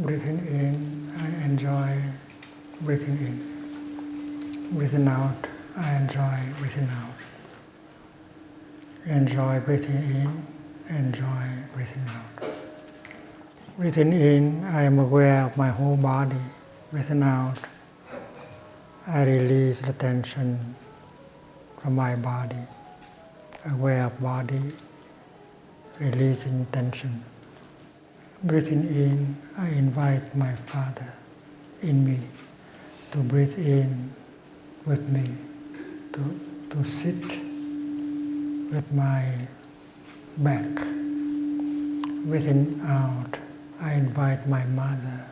Breathing in, I enjoy breathing in. Breathing out, I enjoy breathing out. Enjoy breathing in, enjoy breathing out. Breathing in, I am aware of my whole body. Breathing out, I release the tension from my body. Aware of body, releasing tension. Breathing in, I invite my Father in me to breathe in with me, to sit with my back. Breathing out, I invite my Mother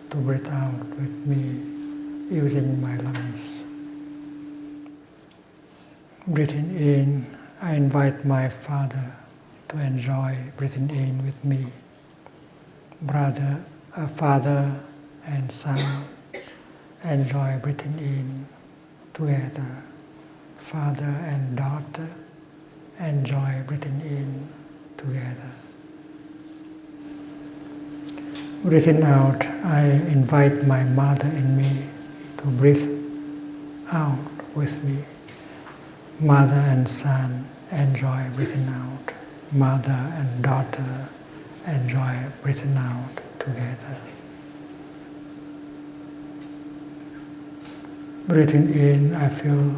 to breathe out with me using my lungs. Breathing in, I invite my Father to enjoy breathing in with me. Father and Son enjoy breathing in together. Father and daughter enjoy breathing in together. Breathing out, I invite my Mother in me to breathe out with me. Mother and Son enjoy breathing out. Mother and daughter enjoy breathing out together. Breathing in, I feel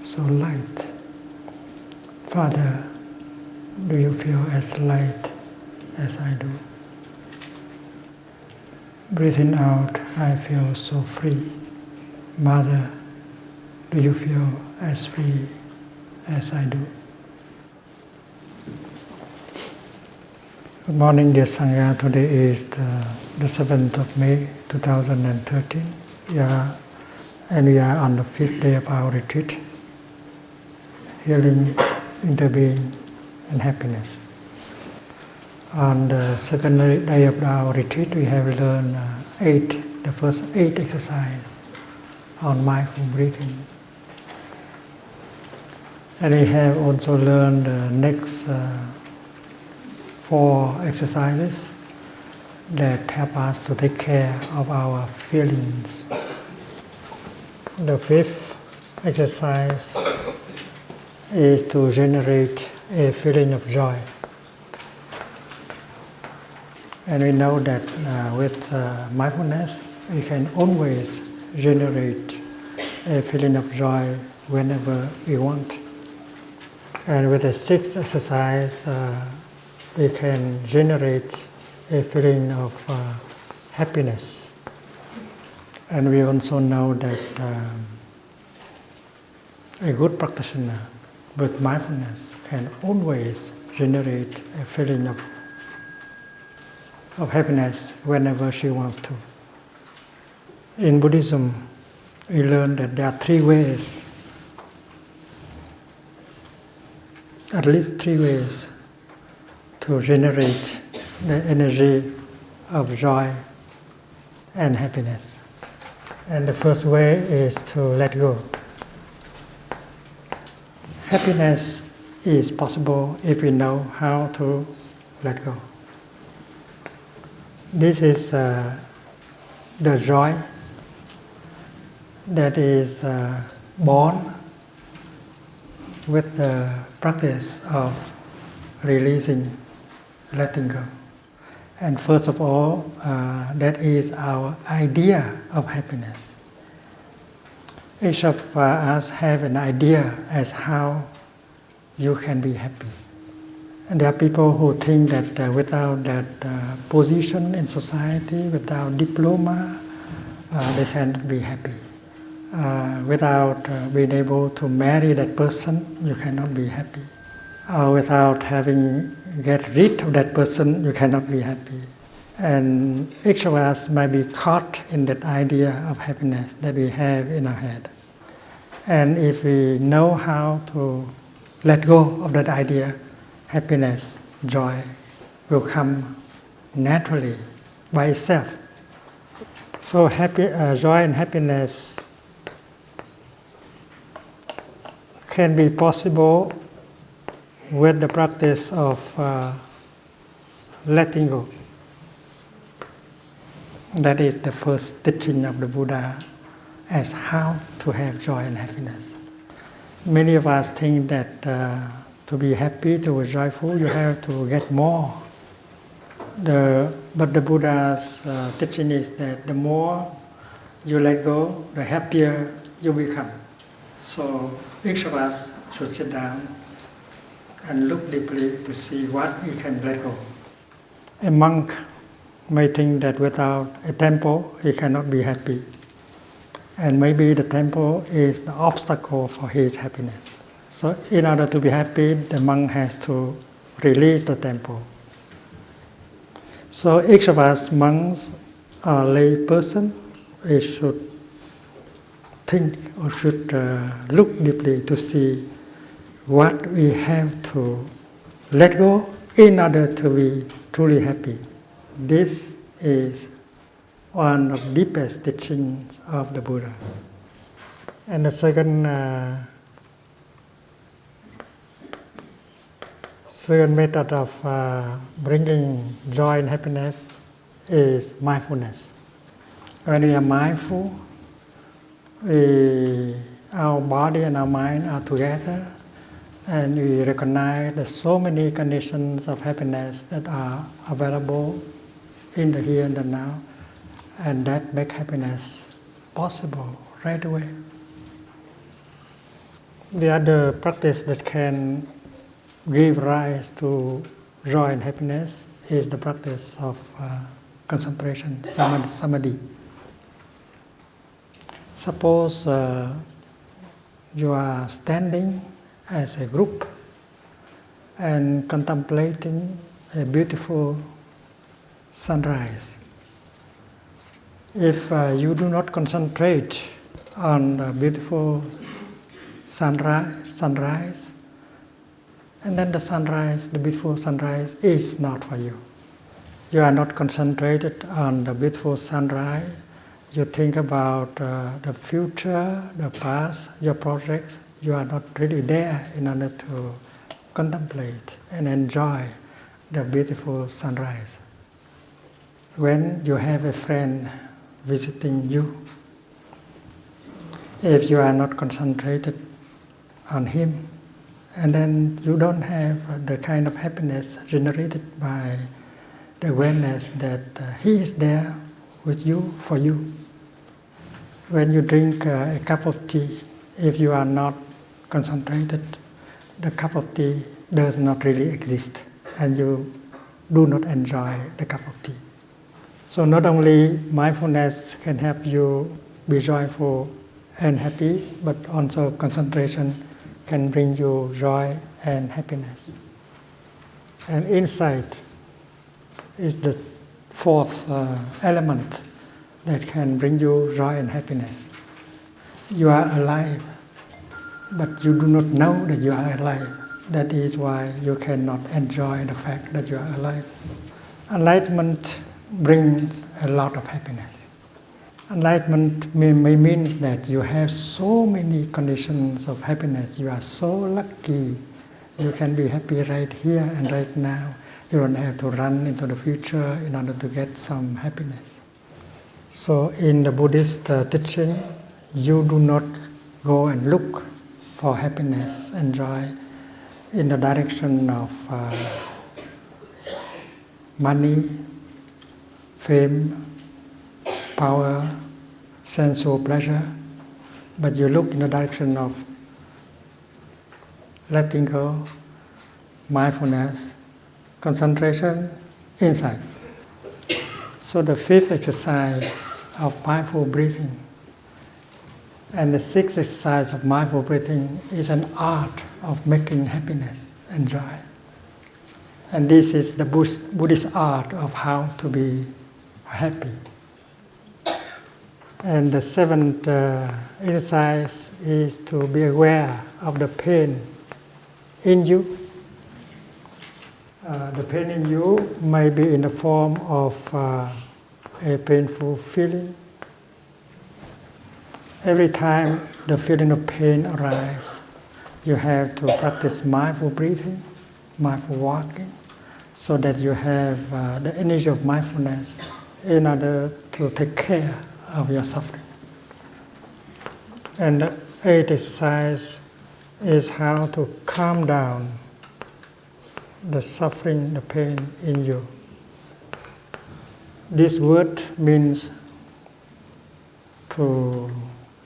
so light. Father, do you feel as light as I do? Breathing out, I feel so free. Mother, do you feel as free as I do? Good morning, dear Sangha. Today is the 7th of May, 2013. And we are on the 5th day of our retreat, Healing, Interbeing, and Happiness. On the second day of our retreat, we have learned the first 8 exercises on mindful breathing. And we have also learned the next 4 exercises that help us to take care of our feelings. The 5th exercise is to generate a feeling of joy. And we know that with mindfulness, we can always generate a feeling of joy whenever we want. And with the 6th exercise, we can generate a feeling of happiness. And we also know that a good practitioner with mindfulness can always generate a feeling of happiness whenever she wants to. In Buddhism, we learn that there are 3 ways, at least 3 ways, to generate the energy of joy and happiness. And the first way is to let go. Happiness is possible if we know how to let go. This is the joy that is born with the practice of releasing, letting go. And first of all, that is our idea of happiness. Each of us have an idea as how you can be happy. And there are people who think that without that position in society, without diploma, they cannot be happy. Without being able to marry that person, you cannot be happy. Without get rid of that person, you cannot be happy. And each of us might be caught in that idea of happiness that we have in our head. And if we know how to let go of that idea, happiness, joy will come naturally by itself. So joy and happiness can be possible with the practice of letting go. That is the first teaching of the Buddha as how to have joy and happiness. Many of us think that to be happy, to be joyful, you have to get more. But the Buddha's teaching is that the more you let go, the happier you become. So each of us should sit down and look deeply to see what we can let go. A monk may think that without a temple, he cannot be happy. And maybe the temple is the obstacle for his happiness. So in order to be happy, the monk has to release the temple. So each of us, monks or lay person, we should think or should look deeply to see what we have to let go in order to be truly happy. This is one of the deepest teachings of the Buddha. And the second method of bringing joy and happiness is mindfulness. When we are mindful, our body and our mind are together, and we recognize that so many conditions of happiness that are available in the here and the now, and that make happiness possible right away. The other practice that can give rise to joy and happiness is the practice of concentration, samadhi. Suppose you are standing as a group and contemplating a beautiful sunrise. If you do not concentrate on the beautiful sunrise, and then the beautiful sunrise is not for you. You are not concentrated on the beautiful sunrise. You think about the future, the past, your projects. You are not really there in order to contemplate and enjoy the beautiful sunrise. When you have a friend visiting you, if you are not concentrated on him, and then you don't have the kind of happiness generated by the awareness that he is there with you, for you. When you drink a cup of tea, if you are not concentrated, the cup of tea does not really exist, and you do not enjoy the cup of tea. So not only mindfulness can help you be joyful and happy, but also concentration can bring you joy and happiness. And insight is the fourth element that can bring you joy and happiness. You are alive, but you do not know that you are alive. That is why you cannot enjoy the fact that you are alive. Enlightenment brings a lot of happiness. Enlightenment means that you have so many conditions of happiness. You are so lucky. You can be happy right here and right now. You don't have to run into the future in order to get some happiness. So in the Buddhist teaching, you do not go and look for happiness and joy in the direction of money, fame, power, sensual pleasure, but you look in the direction of letting go, mindfulness, concentration, insight. So the fifth exercise of mindful breathing and the sixth exercise of mindful breathing is an art of making happiness and joy. And this is the Buddhist art of how to be happy. And the seventh exercise is to be aware of the pain in you. The pain in you may be in the form of a painful feeling. Every time the feeling of pain arises, you have to practice mindful breathing, mindful walking, so that you have the energy of mindfulness in order to take care of your suffering. And the eighth exercise is how to calm down the suffering, the pain in you. This word means to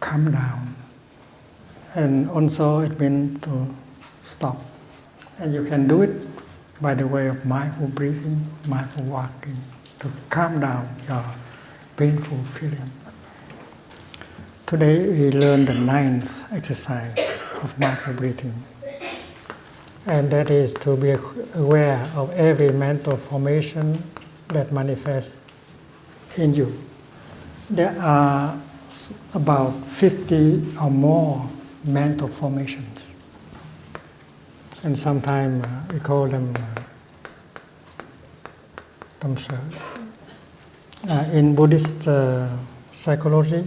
calm down, and also it means to stop. And you can do it by the way of mindful breathing, mindful walking, to calm down your painful feeling. Today we learn the ninth exercise of mindful breathing, and that is to be aware of every mental formation that manifests in you. There are about 50 or more mental formations, and sometimes we call them tamsa. In Buddhist psychology,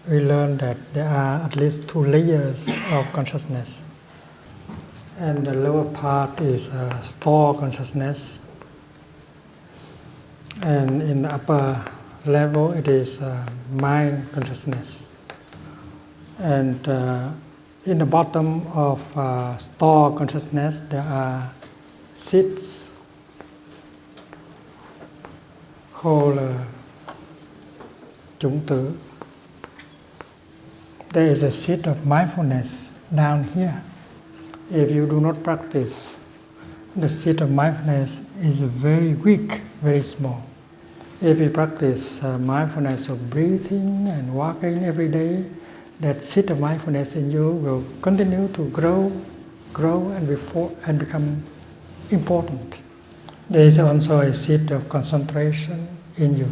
we learn that there are at least 2 layers of consciousness, and the lower part is store consciousness, and in the upper level it is mind consciousness, and in the bottom of store consciousness there are seeds called chủng tử. There is a seed of mindfulness down here. If you do not practice, the seed of mindfulness is very weak, very small. If you practice mindfulness of breathing and walking every day, that seed of mindfulness in you will continue to grow and become important. There is also a seed of concentration in you.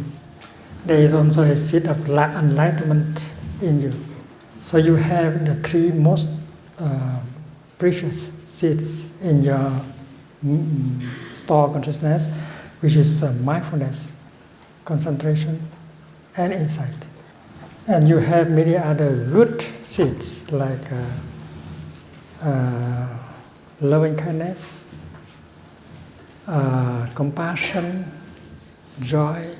There is also a seed of enlightenment in you. So you have the 3 most precious seeds in your store consciousness, which is mindfulness, concentration, and insight. And you have many other good seeds like loving kindness, compassion, joy,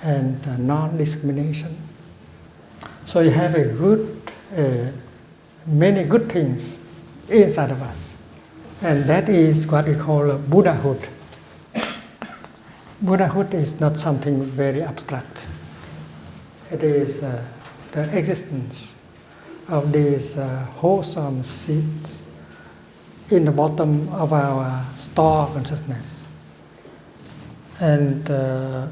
and non-discrimination. So you have many good things inside of us, and that is what we call Buddhahood. Buddhahood is not something very abstract. It is the existence of these wholesome seeds in the bottom of our store consciousness. And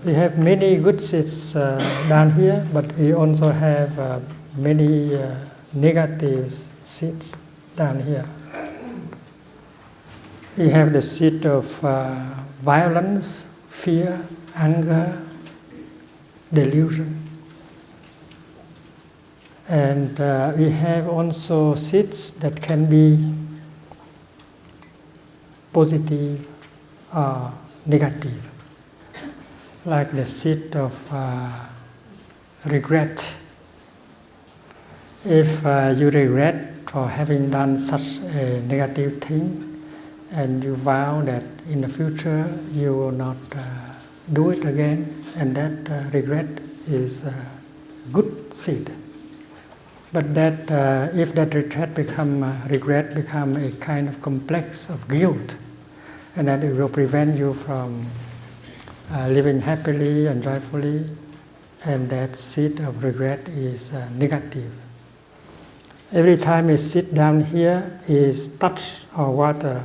we have many good seeds down here, but we also have many negative seeds down here. We have the seed of violence, fear, anger, delusion. And we have also seeds that can be positive or negative, like the seed of regret. If you regret for having done such a negative thing, and you vow that in the future you will not do it again, and that regret is a good seed. But that if that regret become a kind of complex of guilt, and that it will prevent you from living happily and joyfully, and that seed of regret is negative. Every time a seed down here is touched or water,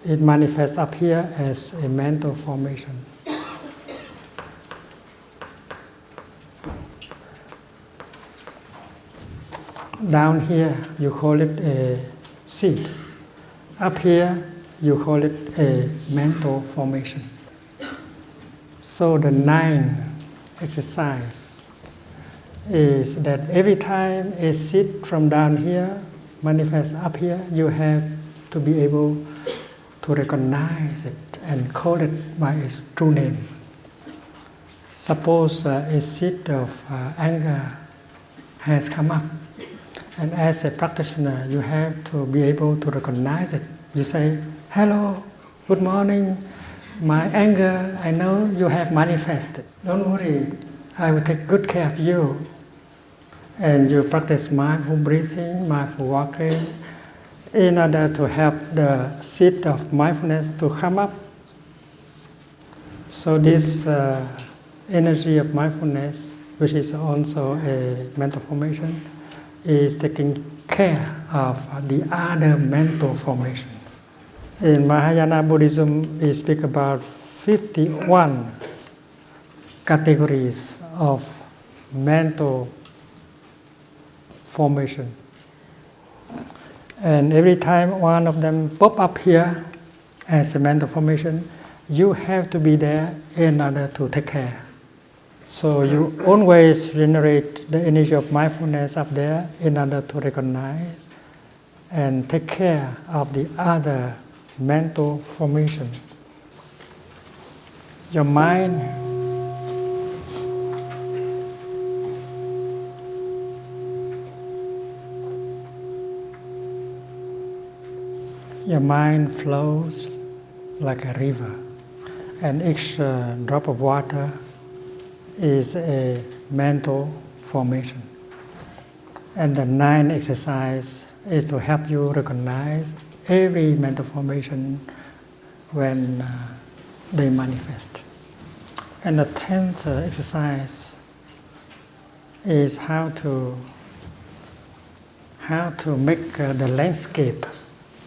it manifests up here as a mental formation. Down here you call it a seed. Up here you call it a mental formation. So the 9th exercise is that every time a seed from down here manifests up here, you have to be able to recognize it and call it by its true name. Suppose a seed of anger has come up, and as a practitioner you have to be able to recognize it. You say, "Hello, good morning, my anger, I know you have manifested. Don't worry, I will take good care of you. And you practice mindful breathing, mindful walking, in order to help the seed of mindfulness to come up. So this energy of mindfulness, which is also a mental formation, is taking care of the other mental formation. In Mahayana Buddhism, we speak about 51 categories of mental formation. And every time one of them pop up here as a mental formation, you have to be there in order to take care. So you always generate the energy of mindfulness up there in order to recognize and take care of the other mental formation. Your mind flows like a river, and each drop of water is a mental formation. And the 9th exercise is to help you recognize every mental formation when they manifest. And the 10th exercise is how to make the landscape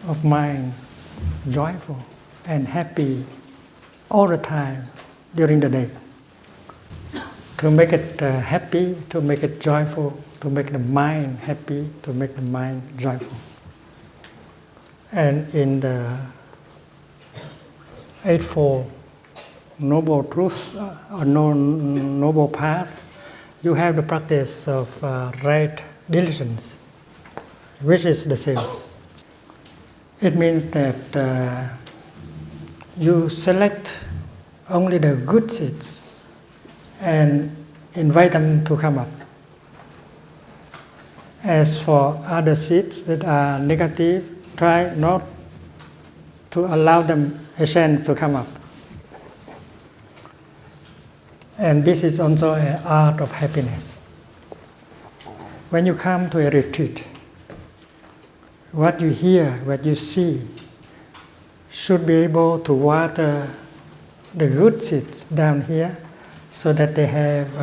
of mind joyful and happy all the time during the day. To make it happy, to make it joyful, to make the mind happy, to make the mind joyful. And in the Eightfold Noble Truth or Noble Path, you have the practice of right diligence, which is the same. It means that you select only the good seeds and invite them to come up. As for other seeds that are negative, try not to allow them a chance to come up. And this is also an art of happiness. When you come to a retreat, what you hear, what you see, should be able to water the good seeds down here so that they have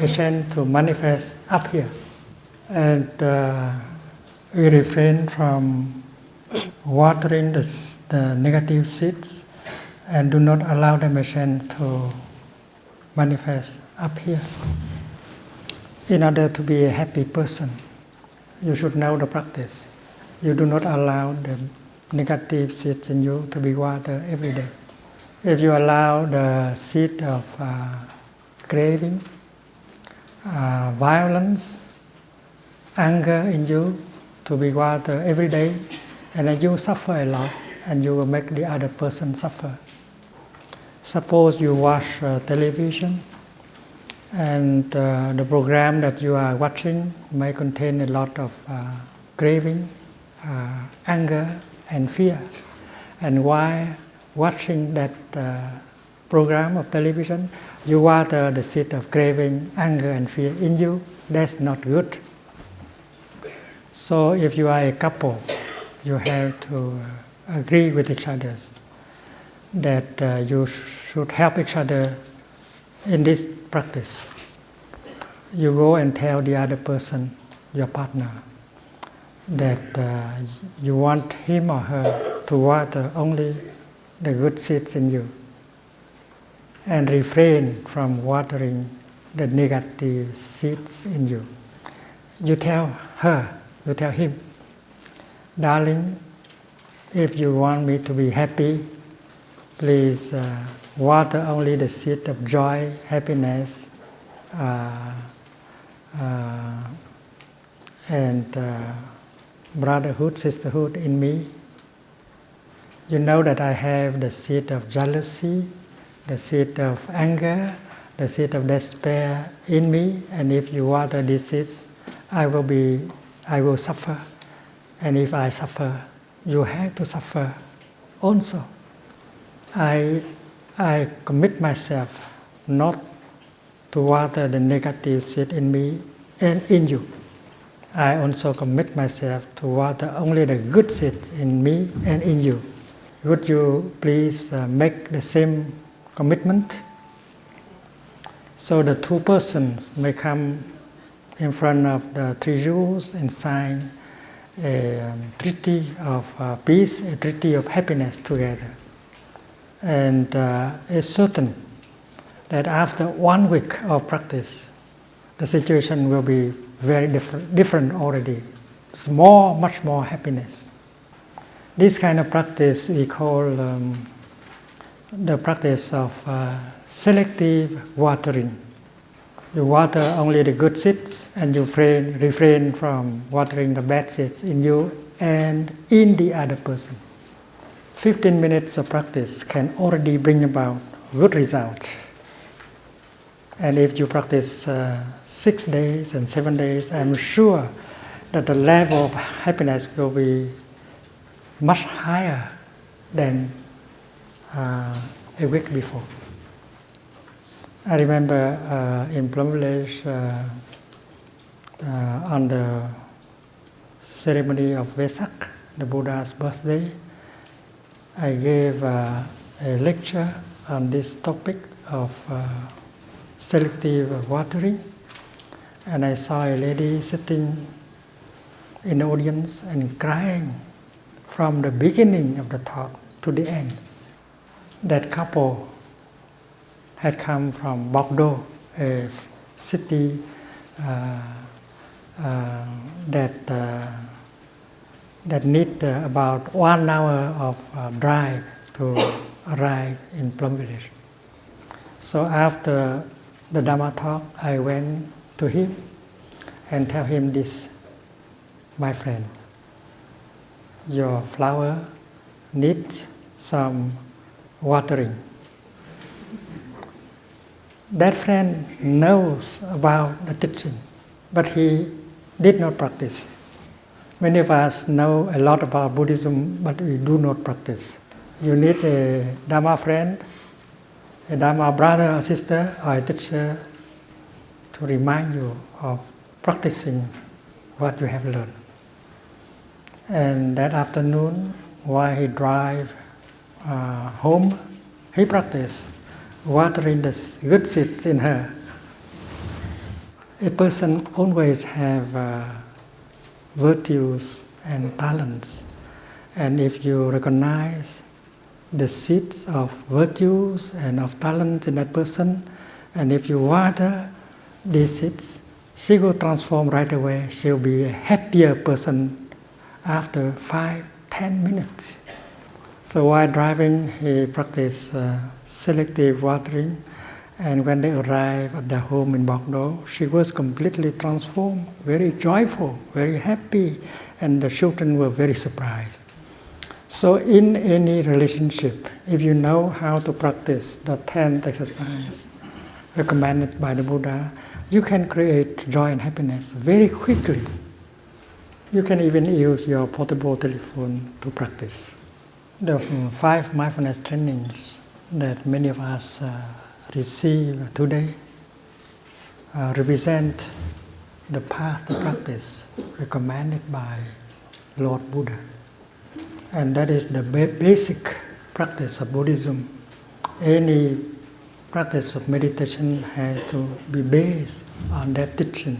a chance to manifest up here. And we refrain from watering the negative seeds and do not allow them a chance to manifest up here. In order to be a happy person, you should know the practice. You do not allow the negative seeds in you to be watered every day. If you allow the seed of craving, violence, anger in you to be watered every day, and then you suffer a lot, and you will make the other person suffer. Suppose you watch television, and the program that you are watching may contain a lot of craving, anger, and fear. And while watching that program of television, you water the seed of craving, anger, and fear in you. That's not good. So if you are a couple, you have to agree with each other that you should help each other in this practice. You go and tell the other person, your partner, that you want him or her to water only the good seeds in you and refrain from watering the negative seeds in you. You tell her, you tell him, darling, if you want me to be happy, please water only the seed of joy, happiness, and brotherhood, sisterhood in me. You know that I have the seed of jealousy, the seed of anger, the seed of despair in me, and if you water these seeds, I will suffer. And if I suffer, you have to suffer also. I commit myself not to water the negative seed in me and in you. I also commit myself to water only the good seed in me and in you. Would you please make the same commitment? So the two persons may come in front of the three jewels and sign a treaty of peace, a treaty of happiness together. And it's certain that after 1 week of practice, the situation will be very different already. It's much more happiness. This kind of practice we call the practice of selective watering. You water only the good seeds and you refrain from watering the bad seeds in you and in the other person. 15 minutes of practice can already bring about good results. And if you practice 6 days and 7 days, I'm sure that the level of happiness will be much higher than a week before. I remember in Plum Village on the ceremony of Vesak, the Buddha's birthday, I gave a lecture on this topic of selective watering, and I saw a lady sitting in the audience and crying from the beginning of the talk to the end. That couple had come from Bordeaux, a city that need about 1 hour of drive to arrive in Plum Village. So after the Dhamma talk, I went to him and tell him this: my friend, your flower needs some watering. That friend knows about the teaching, but he did not practice. Many of us know a lot about Buddhism, but we do not practice. You need a Dhamma friend, a Dhamma brother or sister, or a teacher to remind you of practicing what you have learned. And that afternoon, while he drive home, he practiced watering the good seeds in her. A person always have virtues and talents, and if you recognize the seeds of virtues and of talents in that person, and if you water these seeds, she will transform right away. She'll be a happier person after 5-10 minutes. So while driving, he practiced selective watering, and when they arrived at their home in Bordeaux, she was completely transformed, very joyful, very happy, and the children were very surprised. So in any relationship, if you know how to practice the 10th exercise recommended by the Buddha, you can create joy and happiness very quickly. You can even use your portable telephone to practice. The 5 mindfulness trainings that many of us receive today represent the path to practice recommended by Lord Buddha. And that is the basic practice of Buddhism. Any practice of meditation has to be based on that teaching.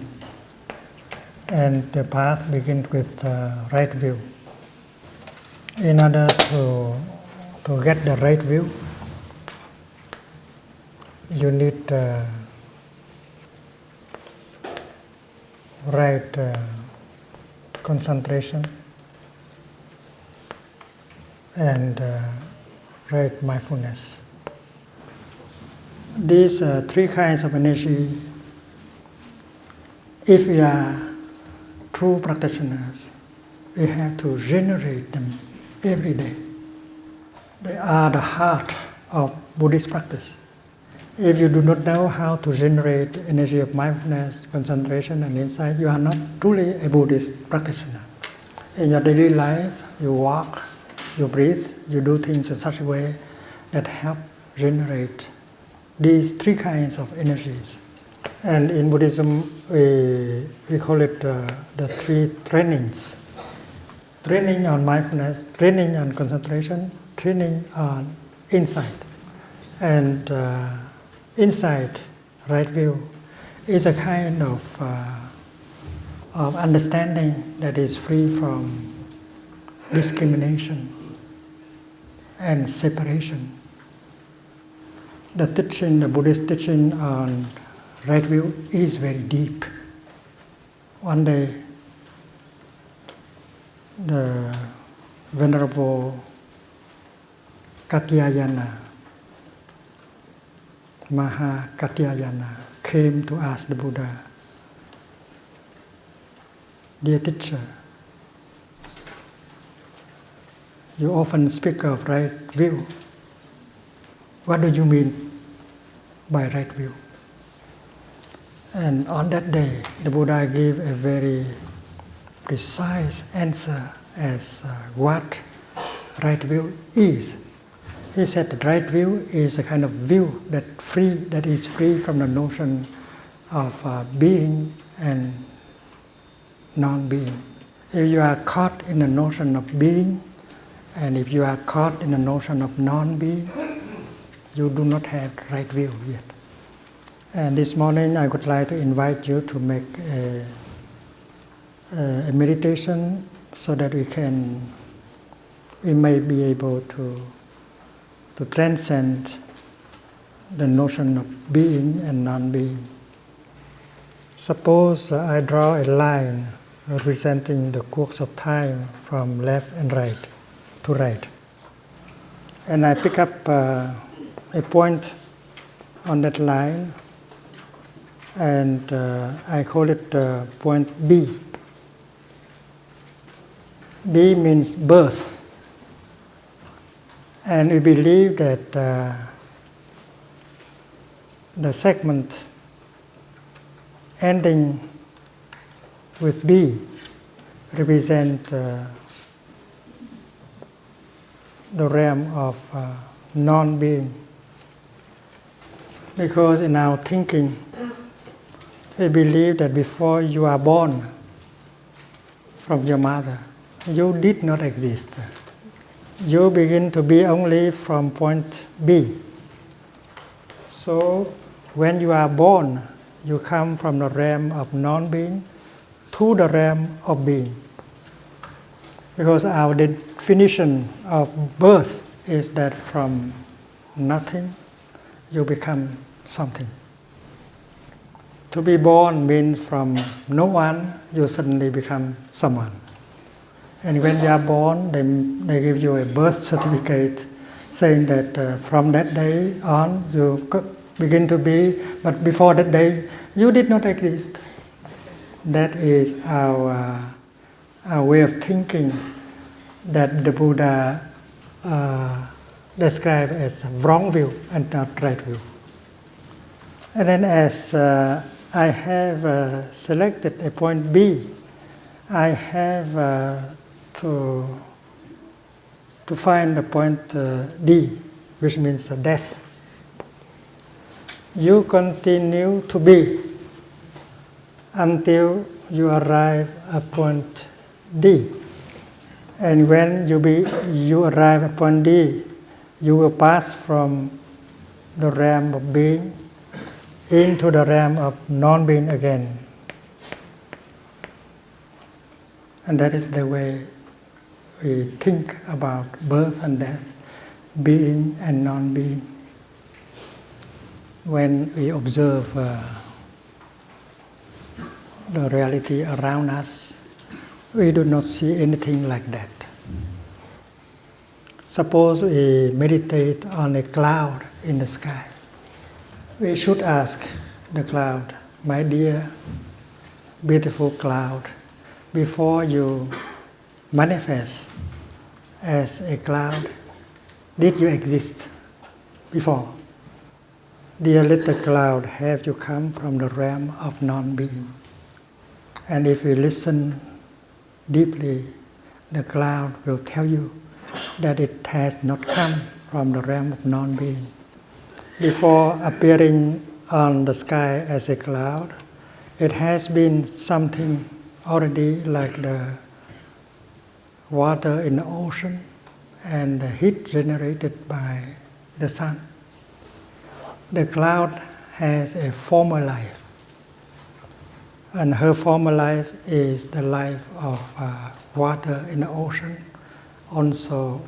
And the path begins with right view. In order to get the right view, you need right concentration and right mindfulness. These 3 kinds of energy, if we are true practitioners, we have to generate them every day. They are the heart of Buddhist practice. If you do not know how to generate energy of mindfulness, concentration, and insight, you are not truly a Buddhist practitioner. In your daily life, you walk, you breathe, you do things in such a way that help generate these 3 kinds of energies. And in Buddhism, we call it the three trainings. Training on mindfulness, training on concentration, training on insight. And insight, right view, is a kind of understanding that is free from discrimination and separation. The teaching, the Buddhist teaching on right view is very deep. One day, the Venerable Katyayana, Maha Katyayana, came to ask the Buddha, "Dear teacher, you often speak of right view. What do you mean by right view?" And on that day, the Buddha gave a very precise answer as what right view is. He said that right view is a kind of view that is free from the notion of being and non-being. If you are caught in the notion of being, and if you are caught in the notion of non-being, you do not have right view yet. And this morning I would like to invite you to make a meditation so that we may be able to transcend the notion of being and non-being. Suppose I draw a line representing the course of time from left and right to right. And I pick up a point on that line, and I call it point B. B means birth. And we believe that the segment ending with B represent the realm of non-being. Because in our thinking, we believe that before you are born from your mother, you did not exist. You begin to be only from point B. So when you are born, you come from the realm of non-being to the realm of being. Because our definition of birth is that from nothing, you become something. To be born means from no one, you suddenly become someone. And when you are born, they give you a birth certificate saying that from that day on you begin to be, but before that day you did not exist. That is our way of thinking that the Buddha described as wrong view and not right view. And then as I have selected a point B, I have to find the point D, which means death. You continue to be until you arrive at point D. And when you arrive at point D, you will pass from the realm of being into the realm of non-being again. And that is the way we think about birth and death, being and non-being. When we observe the reality around us, we do not see anything like that. Suppose we meditate on a cloud in the sky. We should ask the cloud, "My dear, beautiful cloud, before you manifest as a cloud, did you exist before? Dear little cloud, have you come from the realm of non-being?" And if we listen deeply, the cloud will tell you that it has not come from the realm of non-being. Before appearing on the sky as a cloud. It has been something already like the water in the ocean and the heat generated by the sun. The cloud has a former life, and her former life is the life of water in the ocean, also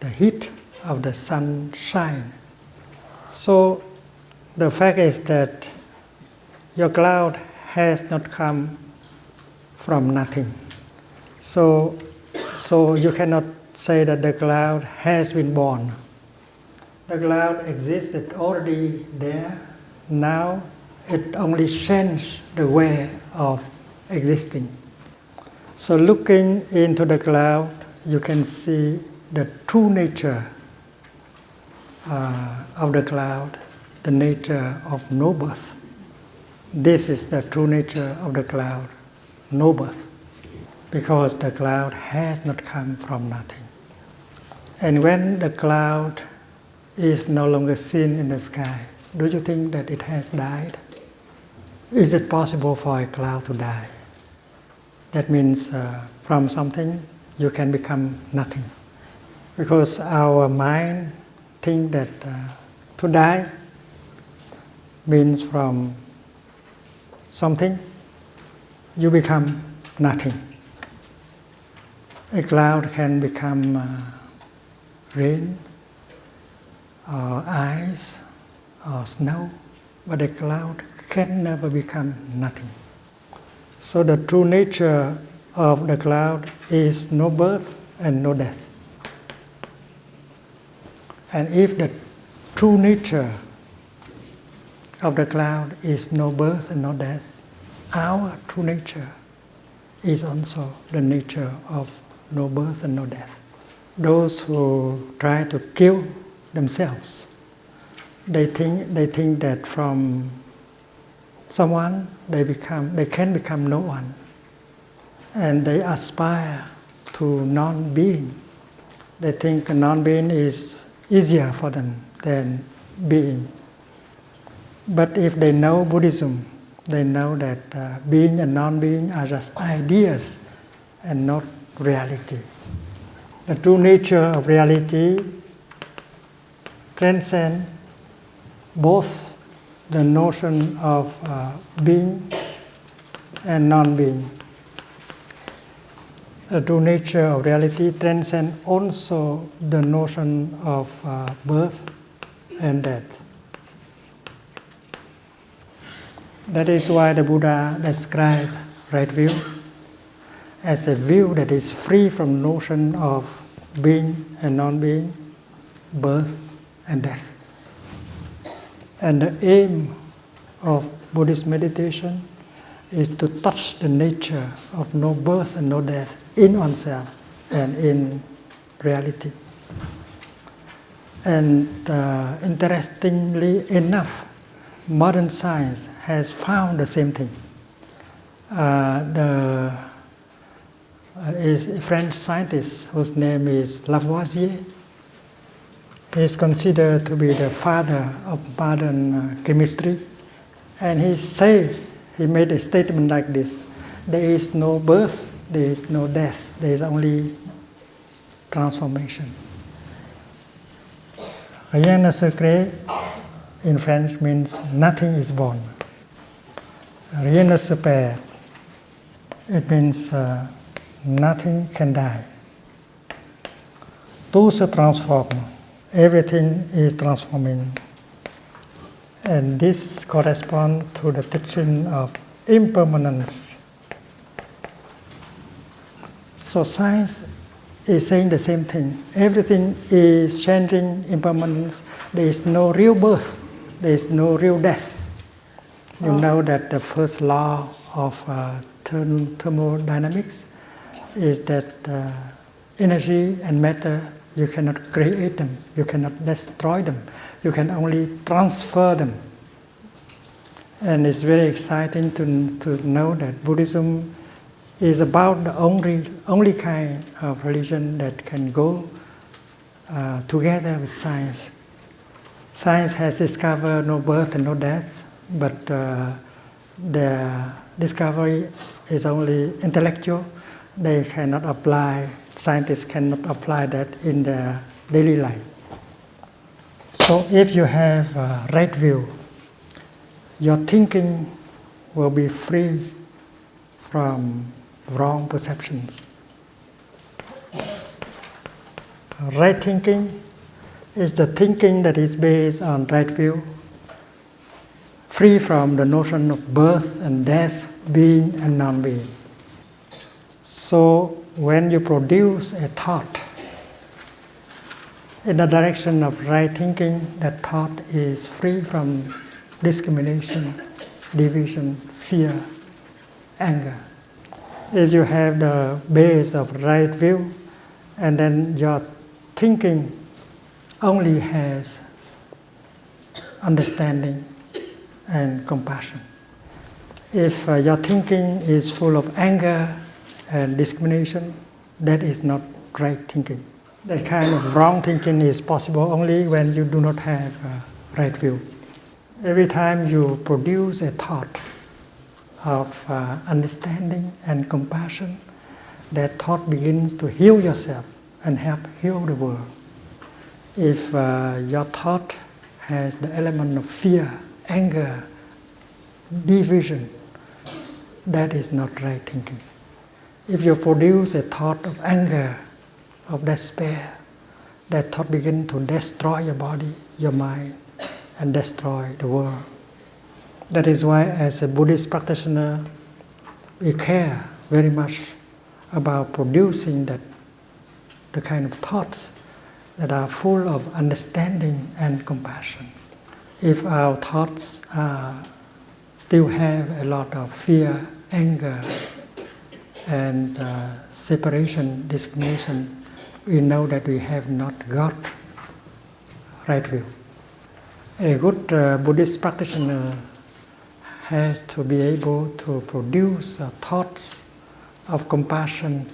the heat of the sunshine. So the fact is that your cloud has not come from nothing. So you cannot say that the cloud has been born. The cloud existed already there. Now it only changed the way of existing. So looking into the cloud, you can see the true nature of the cloud, the nature of no birth. This is the true nature of the cloud, no birth, because the cloud has not come from nothing. And when the cloud is no longer seen in the sky, do you think that it has died? Is it possible for a cloud to die? That means from something you can become nothing. Because our mind thinks that to die means from something you become nothing. A cloud can become rain or ice or snow, but a cloud can never become nothing. So the true nature of the cloud is no birth and no death. And if the true nature of the cloud is no birth and no death, our true nature is also the nature of no birth and no death. Those who try to kill themselves, they think that from someone they can become no one, and they aspire to non-being. They think non-being is easier for them than being. But if they know Buddhism, they know that being and non-being are just ideas and not reality. The true nature of reality transcends both the notion of being and non-being. The true nature of reality transcends also the notion of birth and death. That is why the Buddha described right view as a view that is free from notion of being and non-being, birth and death. And the aim of Buddhist meditation is to touch the nature of no birth and no death in oneself and in reality. And interestingly enough, modern science has found the same thing. Is a French scientist whose name is Lavoisier. He is considered to be the father of modern chemistry, and he made a statement like this: there is no birth, there is no death, there is only transformation. Rien ne se crée in French means nothing is born. Rien ne se perd, it means nothing can die. Tout se transforme. Everything is transforming. And this corresponds to the teaching of impermanence. So science is saying the same thing. Everything is changing, impermanence. There is no real birth. There is no real death. You know that the first law of thermodynamics is that energy and matter, you cannot create them, you cannot destroy them, you can only transfer them. And it's very exciting to know that Buddhism is about the only kind of religion that can go together with science. Science has discovered no birth and no death, but their discovery is only intellectual. They cannot apply, scientists cannot apply that in their daily life. So if you have a right view, your thinking will be free from wrong perceptions. Right thinking is the thinking that is based on right view, free from the notion of birth and death, being and non-being. So when you produce a thought in the direction of right thinking, that thought is free from discrimination, division, fear, anger. If you have the base of right view, and then your thinking only has understanding and compassion. If your thinking is full of anger and discrimination, that is not right thinking. That kind of wrong thinking is possible only when you do not have a right view. Every time you produce a thought of understanding and compassion, that thought begins to heal yourself and help heal the world. If your thought has the element of fear, anger, division, that is not right thinking. If you produce a thought of anger, of despair, that thought begins to destroy your body, your mind, and destroy the world. That is why, as a Buddhist practitioner, we care very much about producing the kind of thoughts that are full of understanding and compassion. If our thoughts still have a lot of fear, anger, and separation, discrimination, we know that we have not got right view. A good Buddhist practitioner has to be able to produce thoughts of compassion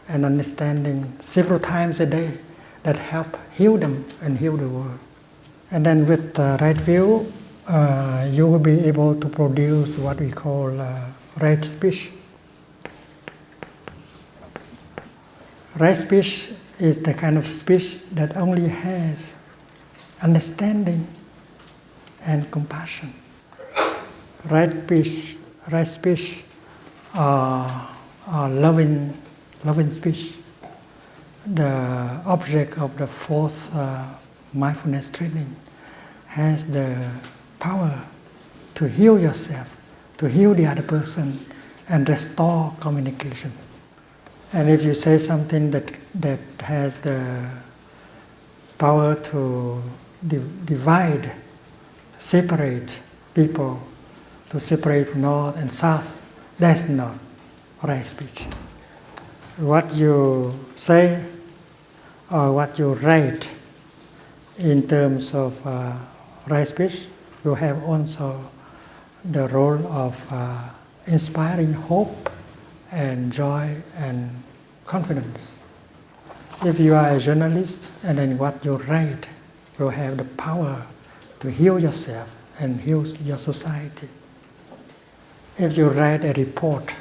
and understanding several times a day that help heal them and heal the world. And then with the right view, you will be able to produce what we call right speech. Right speech is the kind of speech that only has understanding and compassion. Right speech are loving speech. The object of the fourth mindfulness training has the power to heal yourself, to heal the other person, and restore communication. And if you say something that has the power to divide, separate people, to separate north and south, that's not right speech. What you say or what you write in terms of right speech will have also the role of inspiring hope and joy and confidence. If you are a journalist, and then what you write will have the power to heal yourself and heal your society. If you write a report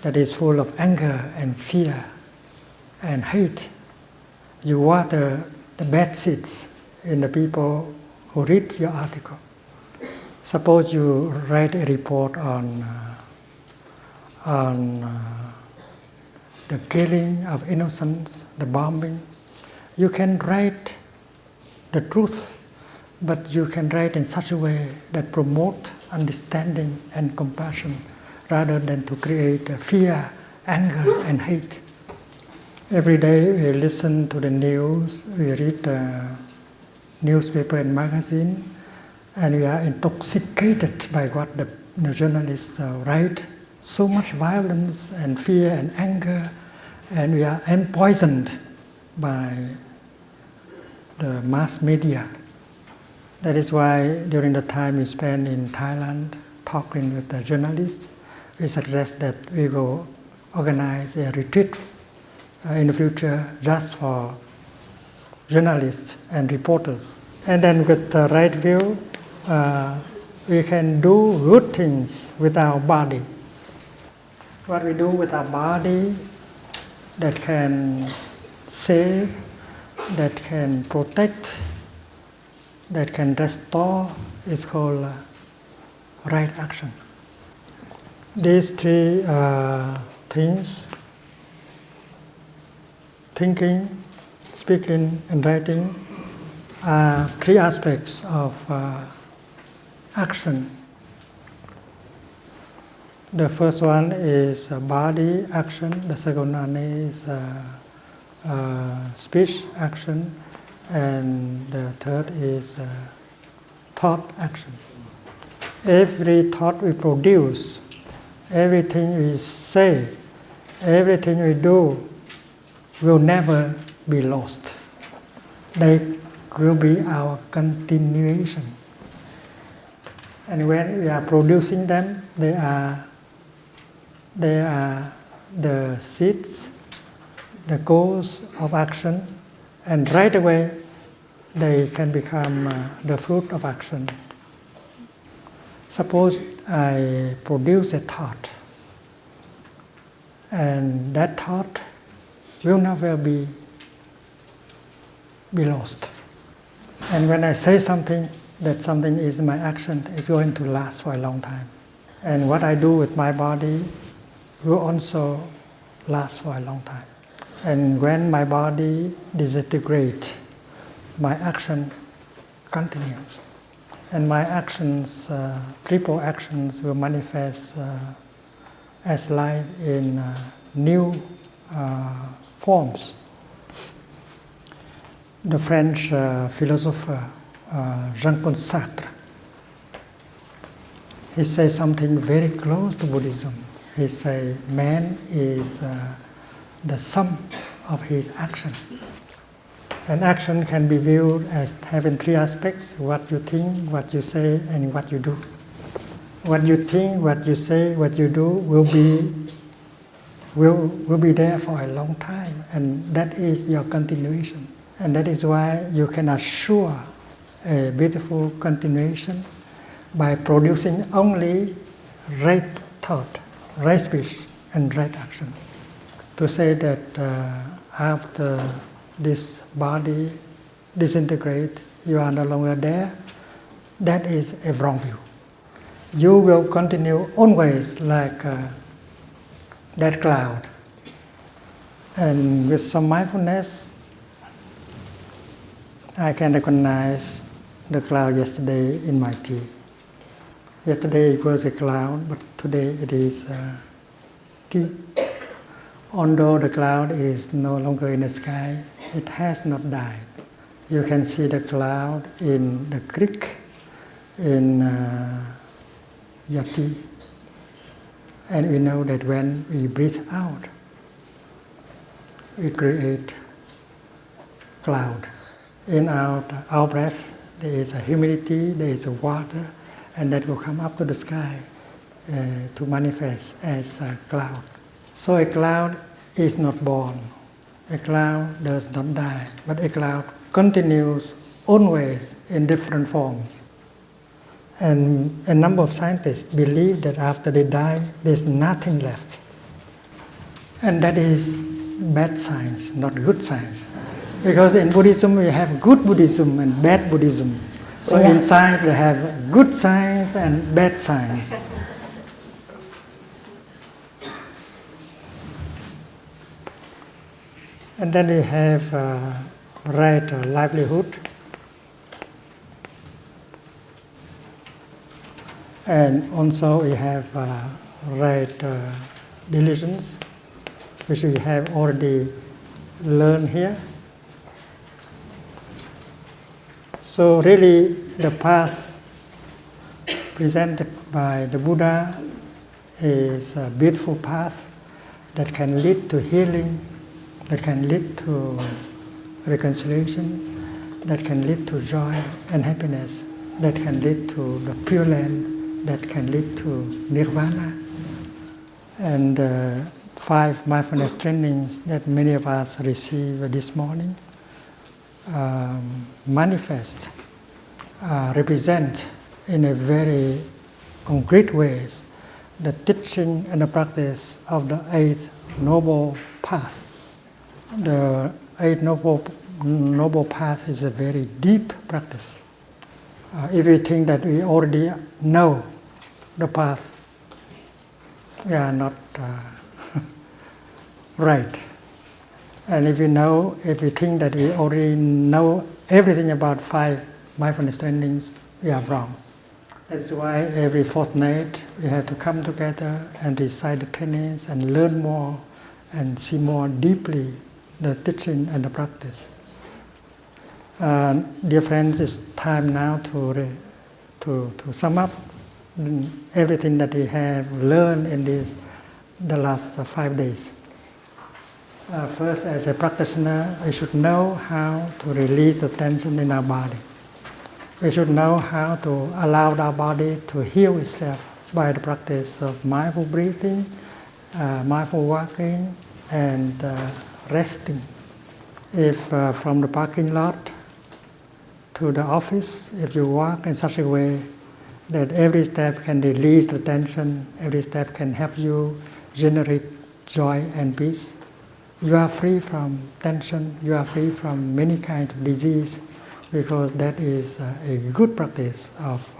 that is full of anger and fear and hate, you water the bad seeds in the people who read your article. Suppose you write a report on the killing of innocents, the bombing. You can write the truth, but you can write in such a way that promote understanding and compassion rather than to create fear, anger, and hate. Every day we listen to the news, we read the newspaper and magazine, and we are intoxicated by what the journalists write. So much violence and fear and anger, and we are empoisoned by the mass media. That is why during the time we spend in Thailand talking with the journalists, we suggest that we will organize a retreat in the future just for journalists and reporters And then with the right view, we can do good things with our body. What we do with our body that can save, that can protect, that can restore is called right action. These three things, thinking, speaking, and writing, are three aspects of action. The first one is body action, the second one is speech action, and the third is thought action. Every thought we produce, everything we say, everything we do will never be lost. They will be our continuation. And when we are producing them, they are the seeds, the goals of action, and right away they can become the fruit of action. Suppose I produce a thought, and that thought will never be lost. And when I say something, that something is my action, is going to last for a long time. And what I do with my body will also last for a long time. And when my body disintegrates, my action continues. And my actions, triple actions, will manifest as life in new forms. The French philosopher Jean-Paul Sartre, he says something very close to Buddhism. He says man is the sum of his action. And action can be viewed as having three aspects: what you think, what you say, and what you do. What you think, what you say, what you do will be there for a long time, and that is your continuation. And that is why you can assure a beautiful continuation by producing only right thought, right speech, and right action. To say that after this body disintegrates, you are no longer there, that is a wrong view. You will continue always like that cloud. And with some mindfulness, I can recognize the cloud yesterday in my tea. Yesterday it was a cloud, but today it is tea. Although the cloud is no longer in the sky, it has not died. You can see the cloud in the creek, in your tea. And we know that when we breathe out, we create cloud. In our breath, there is a humidity, there is a water, and that will come up to the sky to manifest as a cloud. So a cloud is not born. A cloud does not die, but a cloud continues always in different forms. And a number of scientists believe that after they die, there's nothing left. And that is bad science, not good science. Because in Buddhism, we have good Buddhism and bad Buddhism. So in science, they have good science and bad science. And then we have right livelihood. And also we have right diligence, which we have already learned here. So really the path presented by the Buddha is a beautiful path that can lead to healing, that can lead to reconciliation, that can lead to joy and happiness, that can lead to the Pure Land, that can lead to Nirvana. And 5 mindfulness trainings that many of us received this morning manifest represent in a very concrete ways the teaching and the practice of the Eighth Noble Path. The Eighth Noble Path is a very deep practice. If we think that we already know the path, we are not right. And if we think that we already know everything about 5 mindfulness trainings, we are wrong. That's why every fortnight we have to come together and recite the trainings and learn more and see more deeply the teaching and the practice. Dear friends, it's time now to sum up everything that we have learned in the last 5 days. First, as a practitioner, we should know how to release the tension in our body. We should know how to allow our body to heal itself by the practice of mindful breathing, mindful walking, and resting. If from the parking lot to the office, if you walk in such a way that every step can release the tension, every step can help you generate joy and peace, you are free from tension, you are free from many kinds of disease, because that is a good practice of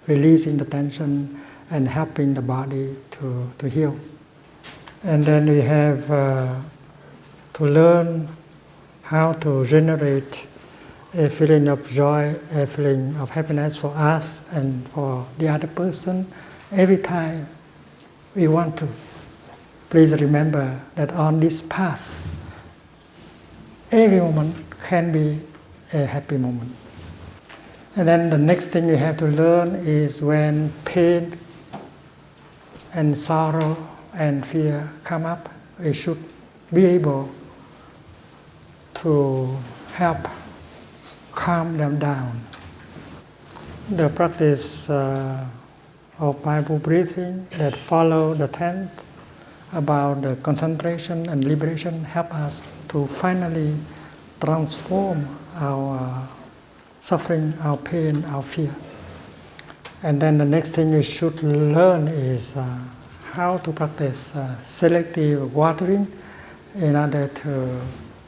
releasing the tension and helping the body to heal. And then we have to learn how to generate a feeling of joy, a feeling of happiness for us and for the other person every time we want to. Please remember that on this path, every moment can be a happy moment. And then the next thing you have to learn is when pain and sorrow and fear come up, we should be able to help calm them down. The practice of mindful breathing that follow the 10th about the concentration and liberation help us to finally transform our suffering, our pain, our fear. And then the next thing you should learn is how to practice selective watering in order to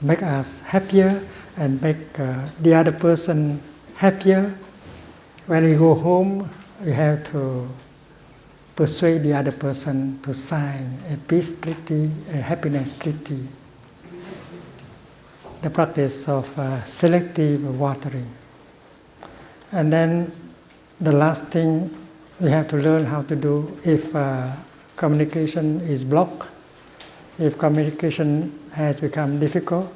make us happier and make the other person happier. When we go home, we have to persuade the other person to sign a peace treaty, a happiness treaty. The practice of selective watering. And then the last thing we have to learn how to do if communication is blocked, if communication has become difficult,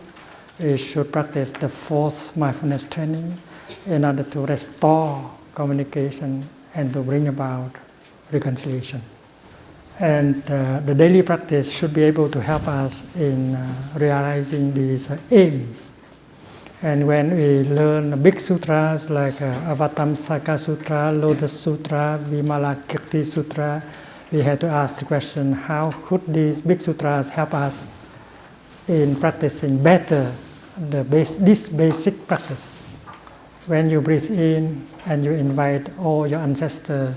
we should practice the 4th mindfulness training in order to restore communication and to bring about reconciliation. And the daily practice should be able to help us in realizing these aims. And when we learn big sutras like Avatamsaka Sutra, Lotus Sutra, Vimalakirti Sutra, we have to ask the question, how could these big sutras help us in practicing better this basic practice? When you breathe in and you invite all your ancestors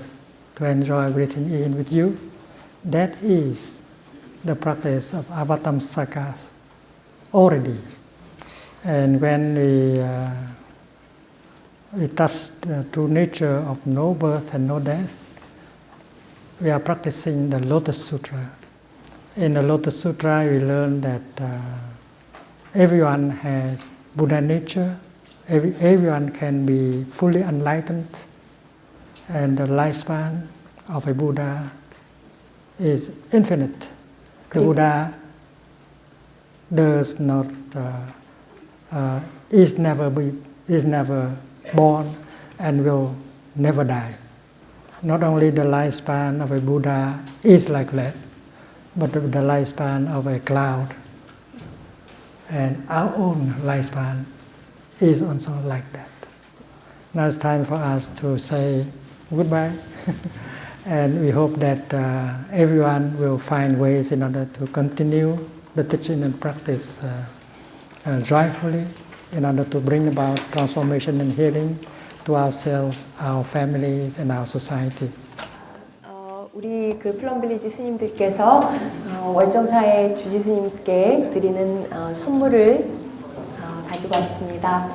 to enjoy breathing in with you, that is the practice of Avatamsaka already. And when we touch the true nature of no birth and no death, we are practicing the Lotus Sutra. In the Lotus Sutra, we learn that everyone has Buddha nature, everyone can be fully enlightened, and the lifespan of a Buddha is infinite. The Buddha does not is never born and will never die. Not only the lifespan of a Buddha is like that, but the lifespan of a cloud and our own lifespan is also like that. Now it's time for us to say goodbye. And we hope that everyone will find ways in order to continue the teaching and practice joyfully in order to bring about transformation and healing to ourselves, our families, and our society. 우리 그 플럼빌리지 스님들께서 월정사의 주지 스님께 드리는 선물을 가지고 왔습니다.